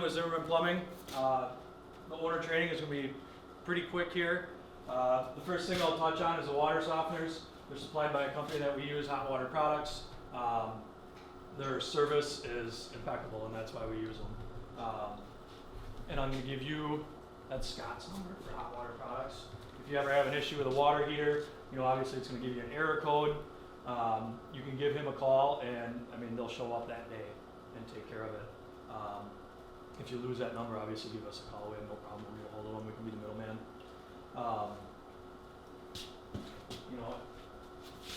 with Zimmerman Plumbing. The owner training is going to be pretty quick here. The first thing I'll touch on is the water softeners. They're supplied by a company that we use, Hot Water Products. Their service is impeccable, and that's why we use them. And I'm going to give you, that's Scott's number for Hot Water Products. If you ever have an issue with a water heater, obviously it's going to give you an error code. You can give him a call, and they'll show up that day and take care of it. If you lose that number, obviously give us a call. We have no problem. We'll get a hold of them. We can be the middleman.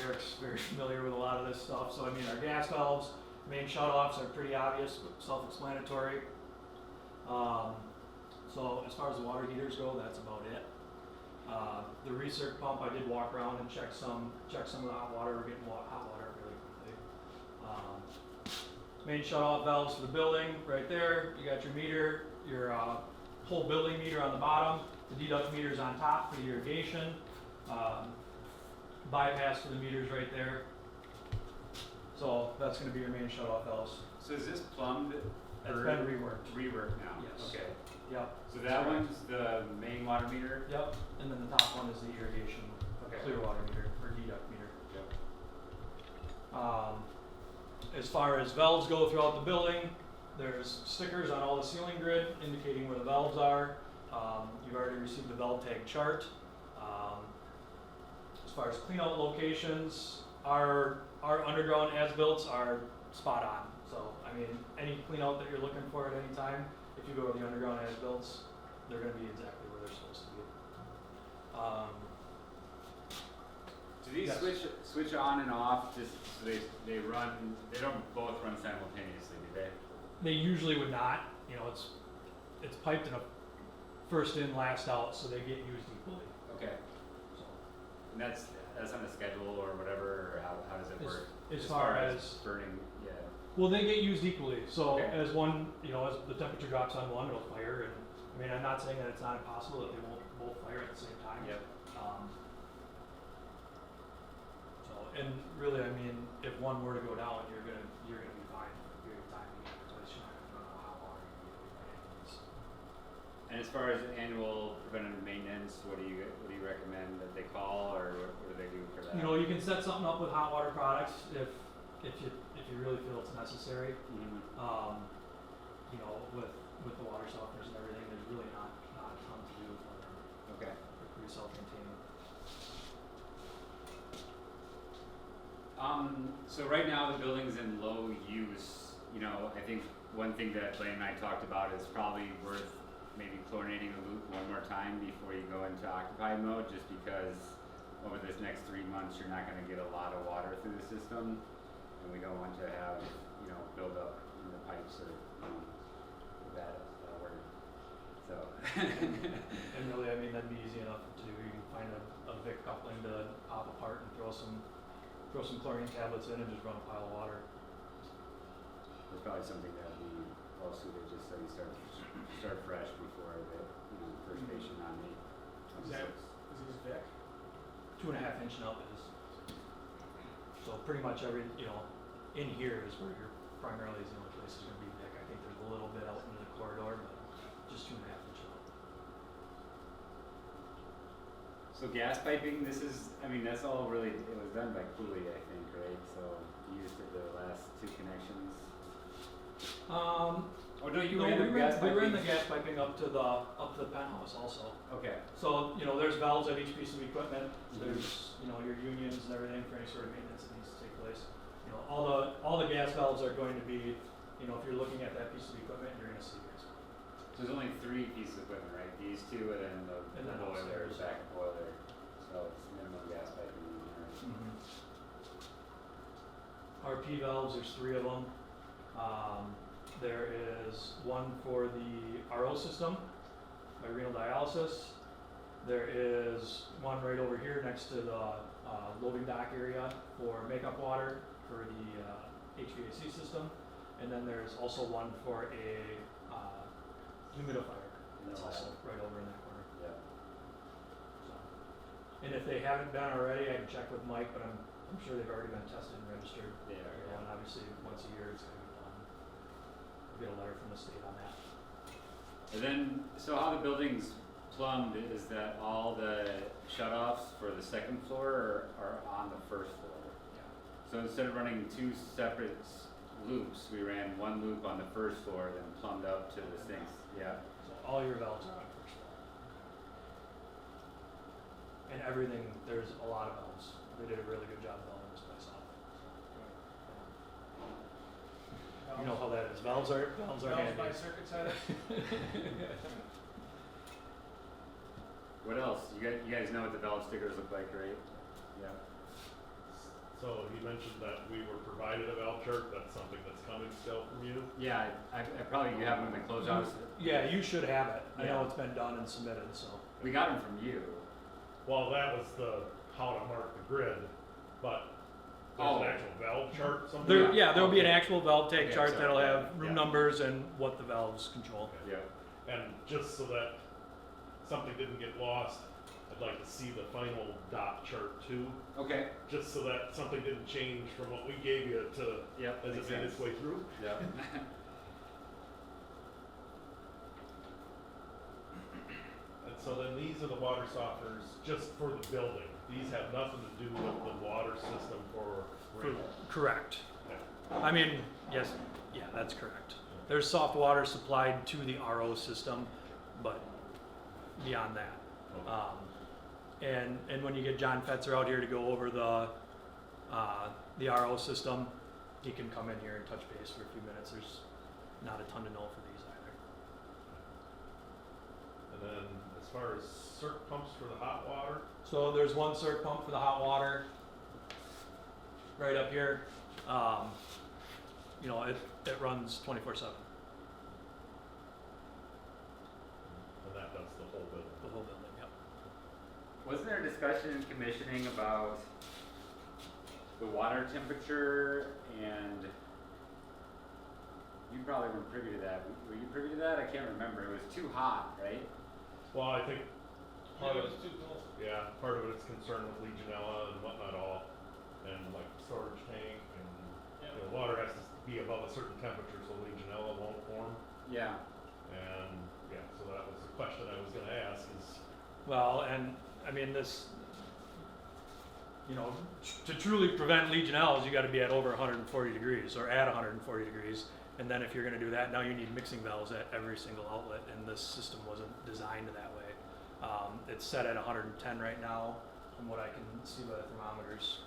Eric's very familiar with a lot of this stuff. So our gas valves, main shutoffs are pretty obvious, but self-explanatory. So as far as the water heaters go, that's about it. The recirc pump, I did walk around and check some of the hot water. We're getting hot water really quickly. Main shutoff valves for the building, right there. You got your meter, your whole building meter on the bottom. The deduct meters on top for the irrigation. Bypass for the meters right there. So that's going to be your main shutoff valves. So is this plumbed? It's been reworked. Reworked now? Yes. Okay. Yep. So that one's the main water meter? Yep. And then the top one is the irrigation, clear water meter, or deduct meter. Yep. As far as valves go throughout the building, there's stickers on all the ceiling grid indicating where the valves are. You've already received the valve tag chart. As far as clean out locations, our underground as-builts are spot on. So, any clean out that you're looking for at any time, if you go to the underground as-builts, they're going to be exactly where they're supposed to be. Do these Yes. switch on and off just so they run, they don't both run simultaneously, do they? They usually would not. It's piped in a first in, last out, so they get used equally. Okay. So, And that's on the schedule or whatever, or how does it work? as far as burning, yeah. well, they get used equally. So Okay. as one, as the temperature drops on one, it'll fire. And I'm not saying that it's not impossible that they won't both fire at the same time. Yep. And really, if one were to go down, you're gonna be fine for a period of time. Because you're not gonna know how long you're gonna be by any means. And as far as annual preventative maintenance, what do you recommend that they call, or what do they do for that? You can set something up with Hot Water Products if you really feel it's necessary. Mhm. With the water softeners and everything, there's really not a ton to do for them. Okay. They're pretty self-contained. So right now the building's in low use. I think one thing that Blaine and I talked about is probably worth maybe chlorinating the loop one more time before you go into occupied mode, just because over this next 3 months you're not going to get a lot of water through the system, and we don't want to have build up in the pipes or that word. So. And really, that'd be easy enough to do. You can find a Vic coupling to pop apart and throw some chlorine tablets in and just run a pile of water. There's probably something that would be well suited, just so you start fresh before the first patient on me. Is these Vic? 2.5 inch nub is. So pretty much every, in here is where your primarily is the only place is going to be Vic. I think there's a little bit out into the corridor, but just 2.5 inch nub. So gas piping, that's all really, it was done by Cooley, I think, right? So you used the last 2 connections. Oh no, you ran the gas piping? We ran the gas piping up to the penthouse also. Okay. So, there's valves at each piece of equipment. Mhm. There's, your unions and everything for any sort of maintenance that needs to take place. All the gas valves are going to be, if you're looking at that piece of equipment, you're going to see gas. So there's only 3 pieces of equipment, right? These 2 and then the boiler, upstairs. backup boiler. So it's minimum gas piping in there. RP valves, there's 3 of them. There is one for the RO system, by renal dialysis. There is one right over here next to the loading dock area for makeup water for the HVAC system. And then there's also one for a humidifier. That's also right over in that corner. Yeah. So, and if they haven't been already, I can check with Mike, but I'm sure they've already been tested and registered. Yeah. And obviously once a year it's going to be done. We'll get a letter from the state on that. And then, so how the building's plumbed is that all the shut-offs for the second floor are on the first floor? So instead of running two separate loops, we ran one loop on the first floor, then plumbed up to the sinks, yeah? So all your valves are on first floor. And everything, there's a lot of valves. They did a really good job building this place out. You know how that is. Valves are Valves handy. by circuit side. What else? You guys know what the valve stickers look like, right? Yeah. So you mentioned that we were provided a valve chart, that's something that's coming still from you? Yeah, I probably, you have them in the closeouts. Yeah, you should have it. I know Yeah. it's been done and submitted, so. We got them from you. Well, that was the, how to mark the grid, but there's Oh. an actual valve chart somewhere? There, there'll be an Okay. actual valve tag Okay, chart sorry. that'll have room Yeah. numbers and what the valves control. Okay. Yeah. And just so that something didn't get lost, I'd like to see the final dot chart too, Okay. just so that something didn't change from what we gave you to, Yep. as makes it made sense. its way through. Yep. And so then these are the water softeners just for the building. These have nothing to do with the water system for Raymond. Correct. Okay. I mean, yes, yeah, that's correct. There's soft water supplied to the RO system, but beyond that. Okay. And when you get John Fetzer out here to go over the RO system, he can come in here and touch base for a few minutes. There's not a ton to know for these either. And then as far as circ pumps for the hot water, So there's one circ pump for the hot water right up here. You know, it runs 24/7, and that does the whole building. the whole building, yep. Wasn't there a discussion in commissioning about the water temperature and you probably weren't privy to that. Were you privy to that? I can't remember. It was too hot, right? Well, I think part Yeah, of it was too cold. yeah, part of it is concerned with Legionella and whatnot all, and like storage tank and Yeah. you know, water has to be above a certain temperature so Legionella won't form. Yeah. And yeah, so that was the question I was going to ask is Well, and I mean this, you know, to truly prevent Legionella, you got to be at over 140 degrees or at 140 degrees. And then if you're going to do that, now you need mixing valves at every single outlet, and this system wasn't designed that way. It's set at 110 right now, from what I can see by the thermometers.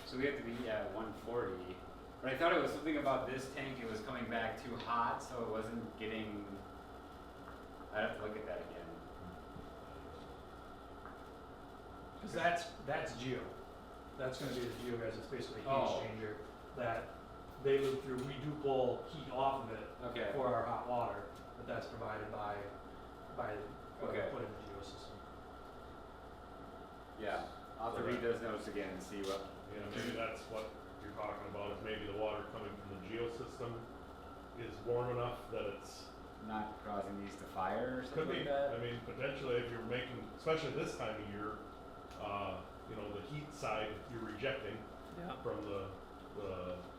So we have to be at 140. But I thought it was something about this tank. It was coming back too hot, so it wasn't getting. I'd have to look at that again. Because that's Geo. That's going to be the Geo guys. It's basically a heat Oh. exchanger that they loop through. We do pull heat off of it Okay. for our hot water, but that's provided by what we Okay. put in the Geo system. Yeah. I'll have to read those notes again and see what. you know, maybe that's what you're talking about is maybe the water coming from the geo system is warm enough that it's Not causing these to fire or could something be. like that. I mean, potentially if you're making, especially this time of year, you know, the heat side you're rejecting Yeah. from the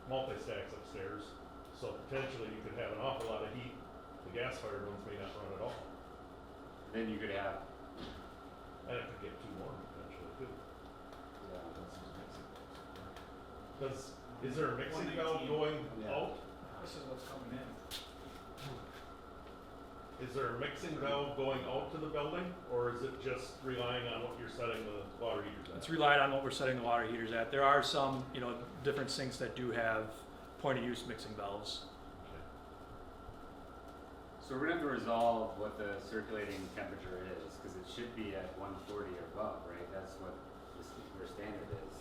multi-stacks upstairs. So potentially you could have an awful lot of heat. The gas-fired ones may not run at all. Then you could have. And it could get too warm potentially too. Is there a mixing valve 119. going Yeah. out? This is what's coming in. Is there a mixing valve going out to the building, or is it just relying on what you're setting the water heaters at? It's relied on what we're setting the water heaters at. There are some, you know, different sinks that do have point-of-use mixing valves. Okay. So we're gonna have to resolve what the circulating temperature is, because it should be at 140 or above, right? That's what where standard is.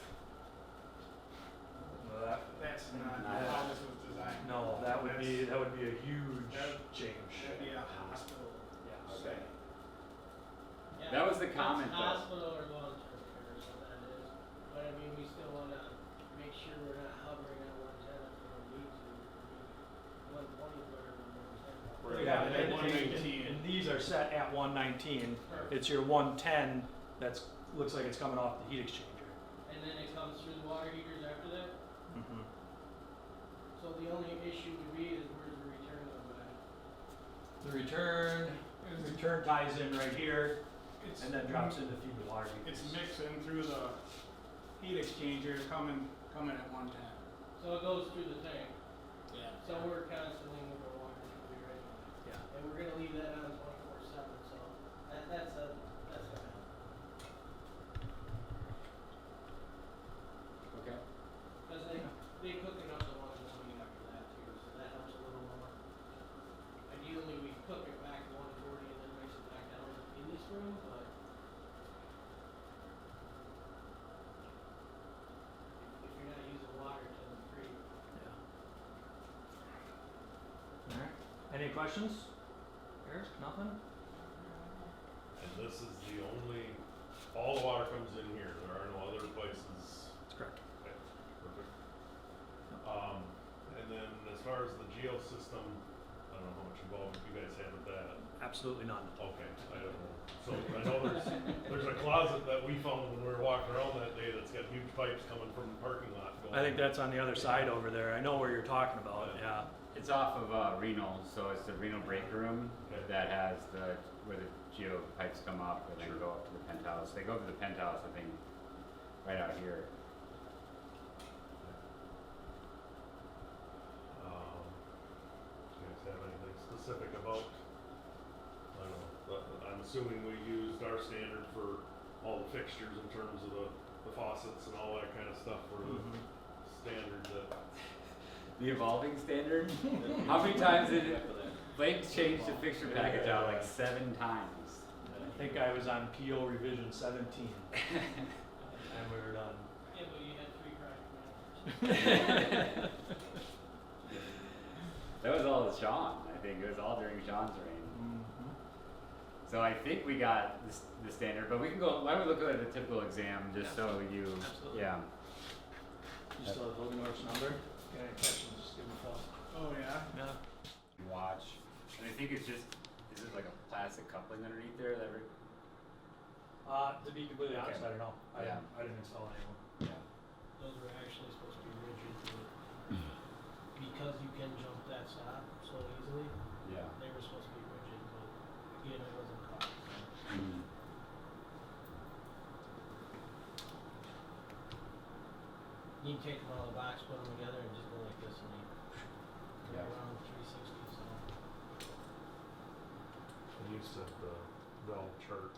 That's not Not- how this was designed. No, that would be a huge That- change. Should be a hospital. Yeah. Okay. Yeah, That was the it's comment, though. hospital or long-term care is what that is, but I mean, we still wanna make sure we're not hovering at 110 if we don't need to. 120 is better than 110. Yeah, Right. and, 119. and these are set at 119. Perfect. It's your 110 that's looks like it's coming off the heat exchanger. And then it comes through the water heaters after that, Mm-hmm. so the only issue would be is where's the return of that? The return ties in right here It's, and then drops in to feed the water it's heaters. mixing through the heat exchanger, coming at 110. So it goes through the tank, Yeah. so we're constantly moving water to be ready. Yeah. And we're gonna leave that on 24/7, so that's gonna help. Okay. Cause they cook enough the water morning after that too, so that helps a little more. Ideally, we cook it back to 140 and then mix it back down in this room, but if you're not using water, it doesn't create. Yeah. Alright, any questions? Eric, nothing? And this is the only, all the water comes in here, there are no other places. That's correct. Okay, perfect. And then as far as the geo system, I don't know how much involvement you guys have with that. Absolutely none. Okay, I don't know. So I know there's a closet that we found when we were walking around that day that's got huge pipes coming from the parking lot going. I think that's on the other side over there. I know where you're talking about, yeah. It's off of Renal, so it's the Renal break room Okay. that has where the geo pipes come up and then Sure. go up to the penthouse. They go up to the penthouse, I think, right out here. Do you guys have anything specific about, I don't know, I'm assuming we used our standard for all the fixtures in terms of the faucets and all that kind of stuff for the Mhm. standard that. The evolving standard? How many times did Blake change the fixture package out? Like 7 times. I think I was on PO revision 17 and we were done. Yeah, but you had 3 crack managers. That was all Sean, I think. It was all during Sean's reign. Mhm. So I think we got the standard, but we can go, why don't we look at a typical exam just so you, Absolutely. yeah. You still have Hogan North's number? Got any questions, just give me a call. Oh, yeah? Yeah. Watch. And I think it's just, is it like a plastic coupling underneath there that To be completely honest, Okay. I don't know. Yeah. I didn't install anyone. yeah. Those were actually supposed to be rigid, but because you can jump that stop so easily, Yeah. they were supposed to be rigid, but again, it wasn't caught. So. Mm. You can take them out of the box, put them together, and just go like this, and they go Yeah. around 360. So And you said the valve chart,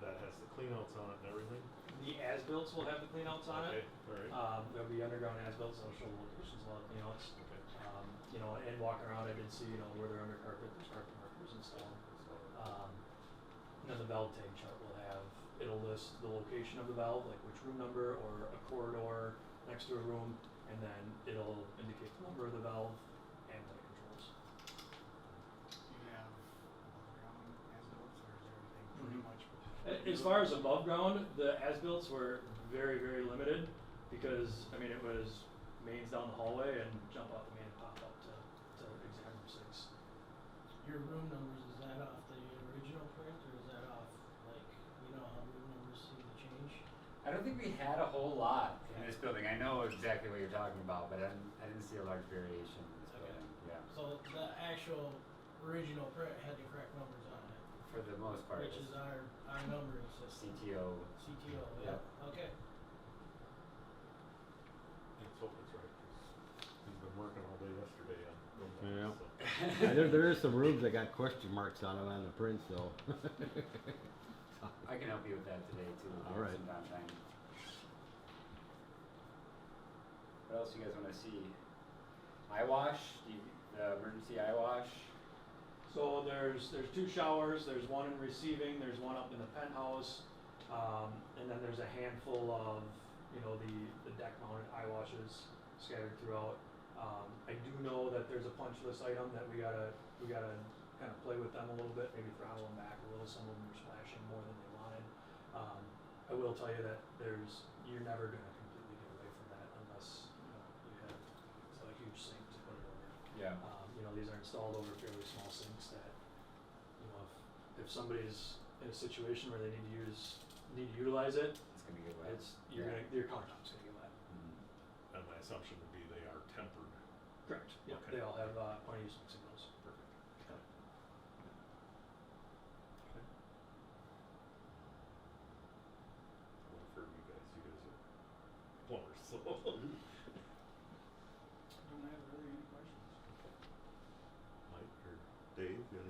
that has the cleanouts on it and everything? The as-builts will have the cleanouts on it. Okay, alright. There'll be underground as-builts, that'll show the locations, a lot of cleanouts. Okay. You know, and walking around, I did see, you know, where they're under carpet, there's carpet markers and stuff. And then the valve tag chart will have, it'll list the location of the valve, like which room number or a corridor next to a room, and then it'll indicate the number of the valve and what it controls. You have above ground as-built, or is everything pretty Mhm. much? As far as above ground, the as-built were very, very limited, because, I mean, it was mains down the hallway and jump off the main and pop up to exam room 6. your room numbers, is that off the original print, or is that off, like, you know how room numbers seem to change? I don't think we had a whole lot in this building. I know exactly what you're talking about, but I didn't see a large variation in this Okay. building. Yeah. So the actual original print had the correct numbers on it, For the most part. which is our numbering system. CTO. CTO, yeah, okay. Let's hope it's right, 'cause he's been working all day yesterday on building Yeah. it, so. There is some rooms that got question marks on it on the prints though. I can help you with that today too. if you All have right. some downtime. What else you guys want to see? Eye wash, the emergency eye wash. So there's 2 showers, there's one in receiving, there's one up in the penthouse, and then there's a handful of, you know, the deck mounted eye washes scattered throughout. I do know that there's a punch list item that we gotta kind of play with them a little bit, maybe throttle them back a little. Some of them are splashing more than they wanted. I will tell you that you're never gonna completely get away from that unless, you know, you have a huge sink to put it over. Yeah. You know, these are installed over fairly small sinks that, you know, if somebody's in a situation where they need to utilize it, It's gonna get wet. your countertop's gonna get wet. Mhm. And my assumption would be they are tempered. Correct. Yeah, Okay. they all have, plenty of smoke signals. Perfect.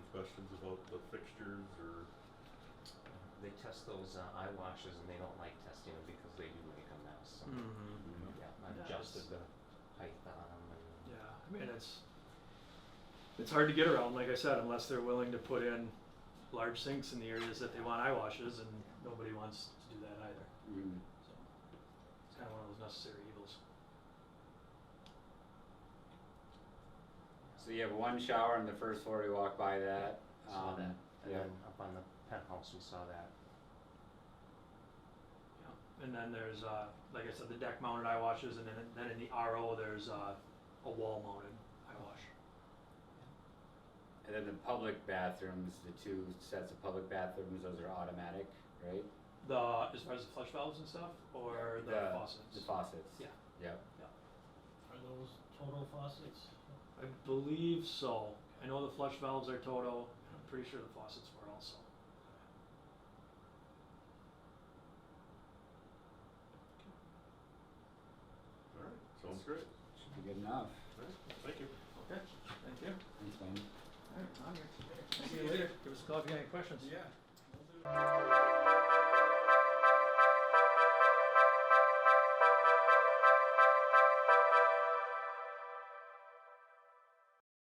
Any questions about the fixtures or? They test those eye washes and they don't like testing them because they do make a mess. So, Mm-hmm. yeah, I Yeah, adjusted it's- the height on them and Yeah, I mean, it's hard to get around, like I said, unless they're willing to put in large sinks in the areas that they want eye washes, and nobody wants to do that either. Mm. So it's kind of one of those necessary evils. So you have one shower on the first floor, we walk by that. saw that. And yeah. then up on the penthouse, we saw that. Yeah. And then there's, like I said, the deck mounted eye washes, and then in the RO, there's a wall mounted eye wash. And then the public bathrooms, the two sets of public bathrooms, those are automatic, right? As far as the flush valves and stuff, or the faucets? The faucets. Yeah. Yep. Are those total faucets? I believe so. I know the flush valves are Toto, and I'm pretty sure the faucets were also. All right, sounds great. Should be good enough. All right, thank you. Okay, thank you. Thanks, Wayne. All right, I'm here. See you later. Give us a call if you have any questions. Yeah. We'll do.